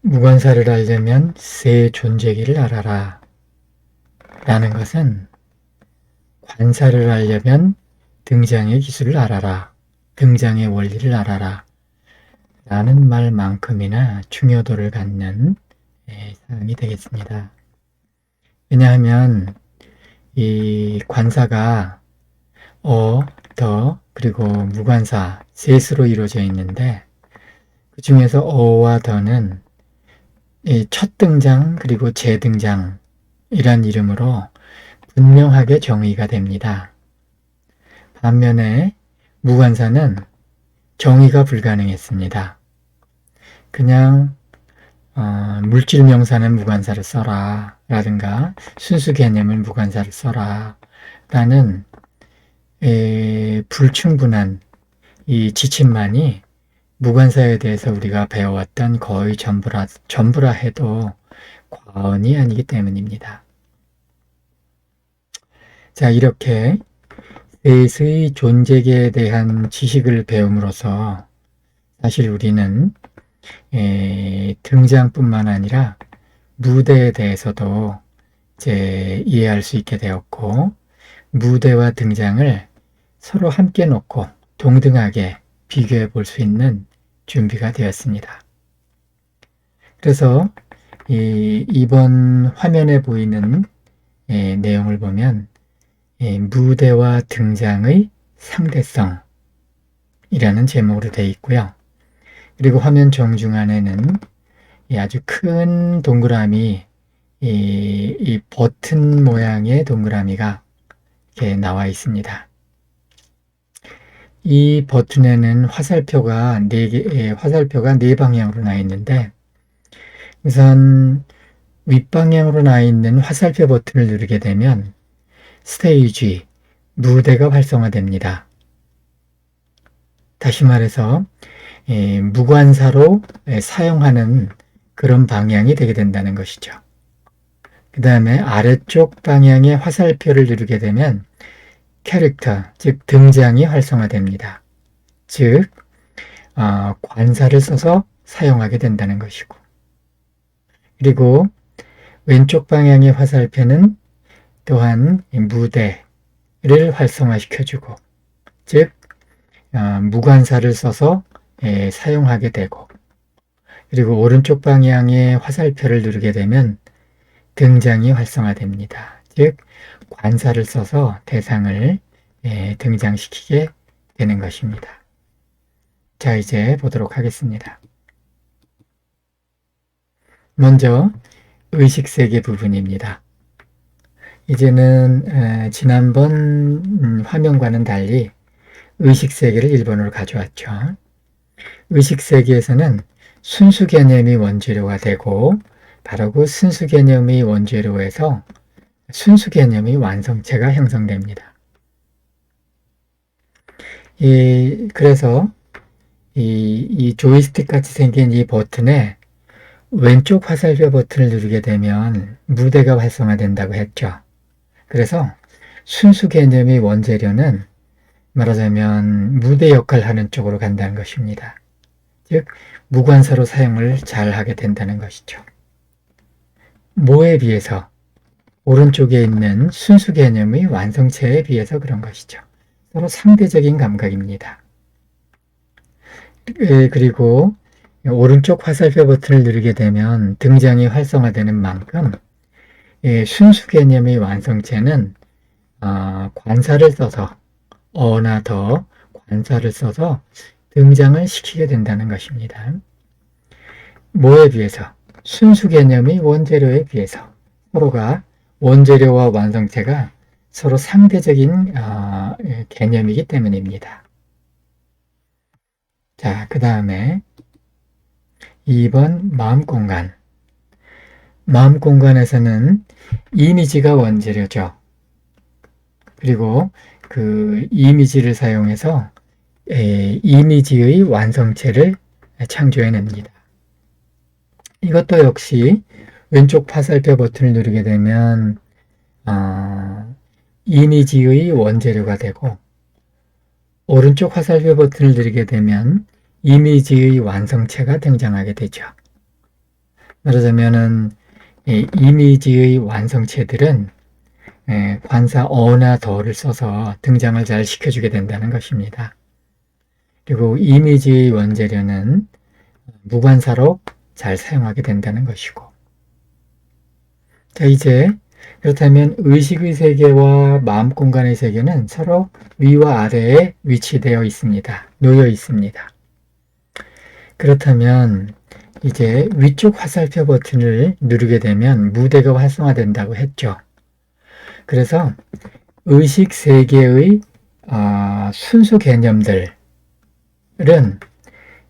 무관사를 알려면 새 존재기를 알아라 라는 것은 관사를 알려면 등장의 기술을 알아라, 등장의 원리를 알아라 라는 말만큼이나 중요도를 갖는 사항이 되겠습니다. 왜냐하면 이 관사가 더, 그리고 무관사 셋으로 이루어져 있는데 그 중에서 어와 더는 첫 등장 그리고 재등장 이란 이름으로 분명하게 정의가 됩니다. 반면에 무관사는 정의가 불가능했습니다. 그냥 물질 명사는 무관사를 써라 라든가 순수 개념은 무관사를 써라 라는 불충분한 이 지침만이 무관사에 대해서 우리가 배워왔던 거의 전부라 해도 과언이 아니기 때문입니다. 자, 이렇게 셋의 존재계에 대한 지식을 배움으로써 사실 우리는 등장뿐만 아니라 무대에 대해서도 이제 이해할 수 있게 되었고, 무대와 등장을 서로 함께 놓고 동등하게 비교해 볼 수 있는 준비가 되었습니다. 그래서 이번 화면에 보이는 내용을 보면 무대와 등장의 상대성이라는 제목으로 되어 있고요. 그리고 화면 정중앙에는 아주 큰 동그라미, 이 버튼 모양의 동그라미가 이렇게 나와 있습니다. 이 버튼에는 화살표가 4방향으로 나 있는데, 우선 윗방향으로 나 있는 화살표 버튼을 누르게 되면 스테이지, 무대가 활성화됩니다. 다시 말해서 무관사로 사용하는 그런 방향이 되게 된다는 것이죠. 그 다음에 아래쪽 방향의 화살표를 누르게 되면 캐릭터, 즉 등장이 활성화됩니다. 즉 관사를 써서 사용하게 된다는 것이고, 그리고 왼쪽 방향의 화살표는 또한 무대를 활성화시켜주고, 즉 무관사를 써서 사용하게 되고, 그리고 오른쪽 방향의 화살표를 누르게 되면 등장이 활성화됩니다. 즉 관사를 써서 대상을 등장시키게 되는 것입니다. 자, 이제 보도록 하겠습니다. 먼저 의식세계 부분입니다. 이제는 지난번 화면과는 달리 의식세계를 1번으로 가져왔죠. 의식세계에서는 순수 개념이 원재료가 되고, 바로 그 순수 개념이 원재료에서 순수 개념의 완성체가 형성됩니다. 그래서 이 조이스틱 같이 생긴 이 버튼에 왼쪽 화살표 버튼을 누르게 되면 무대가 활성화된다고 했죠. 그래서 순수 개념의 원재료는 말하자면 무대 역할을 하는 쪽으로 간다는 것입니다. 즉 무관사로 사용을 잘 하게 된다는 것이죠. 뭐에 비해서? 오른쪽에 있는 순수 개념의 완성체에 비해서 그런 것이죠. 서로 상대적인 감각입니다. 그리고 오른쪽 화살표 버튼을 누르게 되면 등장이 활성화되는 만큼 순수 개념의 완성체는 관사를 써서 어나 더 관사를 써서 등장을 시키게 된다는 것입니다. 뭐에 비해서? 순수 개념의 원재료에 비해서 서로가 원재료와 완성체가 서로 상대적인 개념이기 때문입니다. 자, 그 다음에 2번 마음공간. 마음공간에서는 이미지가 원재료죠. 그리고 그 이미지를 사용해서 이미지의 완성체를 창조해냅니다. 이것도 역시 왼쪽 화살표 버튼을 누르게 되면 이미지의 원재료가 되고, 오른쪽 화살표 버튼을 누르게 되면 이미지의 완성체가 등장하게 되죠. 말하자면은 이 이미지의 완성체들은 관사 어나 더를 써서 등장을 잘 시켜주게 된다는 것입니다. 그리고 이미지의 원재료는 무관사로 잘 사용하게 된다는 것이고. 자, 이제 그렇다면 의식의 세계와 마음 공간의 세계는 서로 위와 아래에 위치되어 있습니다. 놓여 있습니다. 그렇다면 이제 위쪽 화살표 버튼을 누르게 되면 무대가 활성화된다고 했죠. 그래서 의식 세계의 순수 개념들은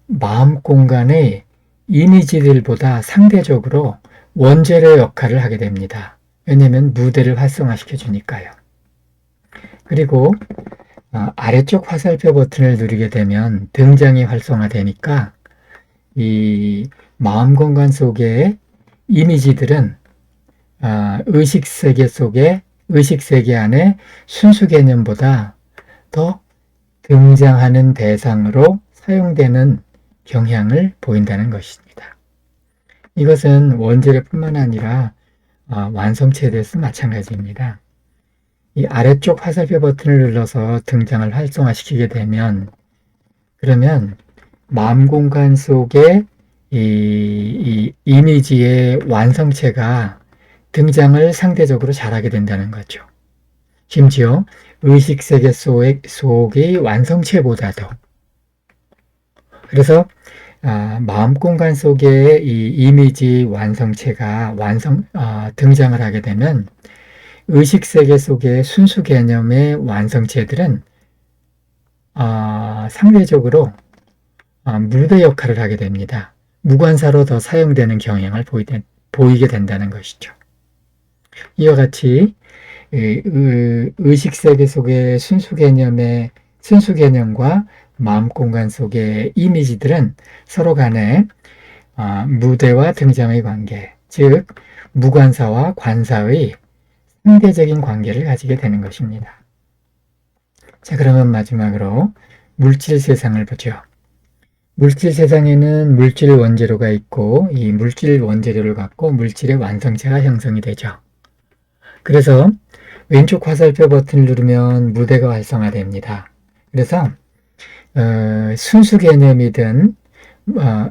마음 공간의 이미지들보다 상대적으로 원재료 역할을 하게 됩니다. 왜냐하면 무대를 활성화시켜 주니까요. 그리고 아래쪽 화살표 버튼을 누르게 되면 등장이 활성화되니까 이 마음 공간 속의 이미지들은 의식 세계 안에 순수 개념보다 더 등장하는 대상으로 사용되는 경향을 보인다는 것입니다. 이것은 원재료뿐만 아니라 완성체에 대해서 마찬가지입니다. 이 아래쪽 화살표 버튼을 눌러서 등장을 활성화시키게 되면 그러면 마음 공간 속에 이 이미지의 완성체가 등장을 상대적으로 잘하게 된다는 거죠. 심지어 의식세계 속의 완성체보다도. 그래서 마음 공간 속에 이 이미지 완성체가 등장을 하게 되면 의식세계 속의 순수 개념의 완성체들은 상대적으로 무대 역할을 하게 됩니다. 무관사로 더 사용되는 경향을 보이게 된다는 것이죠. 이와 같이 의식세계 속의 순수 개념과 마음 공간 속의 이미지들은 서로 간에 무대와 등장의 관계, 즉 무관사와 관사의 상대적인 관계를 가지게 되는 것입니다. 자, 그러면 마지막으로 물질 세상을 보죠. 물질 세상에는 물질 원재료가 있고 이 물질 원재료를 갖고 물질의 완성체가 형성이 되죠. 그래서 왼쪽 화살표 버튼을 누르면 무대가 활성화됩니다. 그래서 순수 개념이든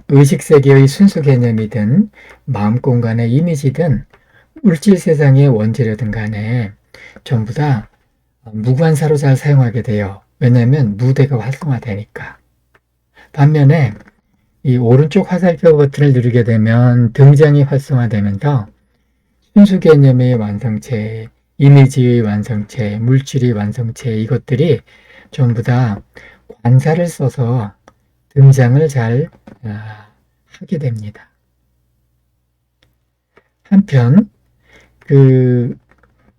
의식세계의 순수 개념이든 마음 공간의 이미지든 물질 세상의 원재료든 간에 전부 다 무관사로 잘 사용하게 돼요. 왜냐하면 무대가 활성화되니까. 반면에 이 오른쪽 화살표 버튼을 누르게 되면 등장이 활성화되면서 순수 개념의 완성체, 이미지의 완성체, 물질의 완성체 이것들이 전부 다 관사를 써서 등장을 잘 하게 됩니다. 한편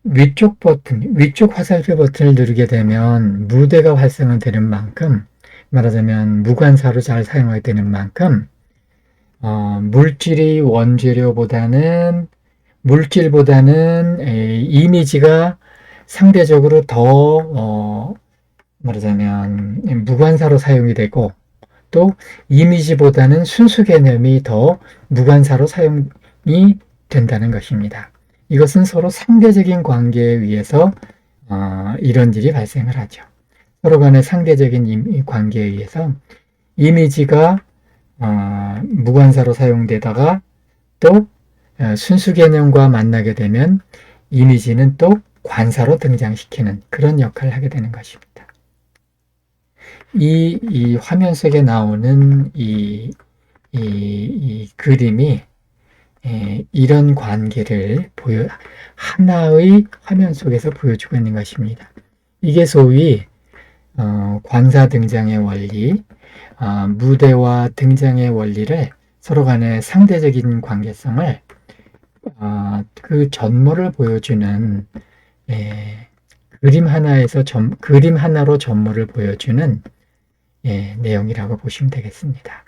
위쪽 화살표 버튼을 누르게 되면 무대가 활성화되는 만큼 말하자면 무관사로 잘 사용하게 되는 만큼 물질보다는 이미지가 상대적으로 더 말하자면 무관사로 사용이 되고 또 이미지보다는 순수 개념이 더 무관사로 사용이 된다는 것입니다. 이것은 서로 상대적인 관계에 의해서 이런 일이 발생을 하죠. 서로 간의 상대적인 관계에 의해서 이미지가 무관사로 사용되다가 또 순수 개념과 만나게 되면 이미지는 또 관사로 등장시키는 그런 역할을 하게 되는 것입니다. 이 화면 속에 나오는 이 그림이 이런 관계를 하나의 화면 속에서 보여주고 있는 것입니다. 이게 소위 관사 등장의 원리, 무대와 등장의 원리를 서로 간의 상대적인 관계성을 그 전모를 보여주는 그림 하나로 전모를 보여주는 내용이라고 보시면 되겠습니다.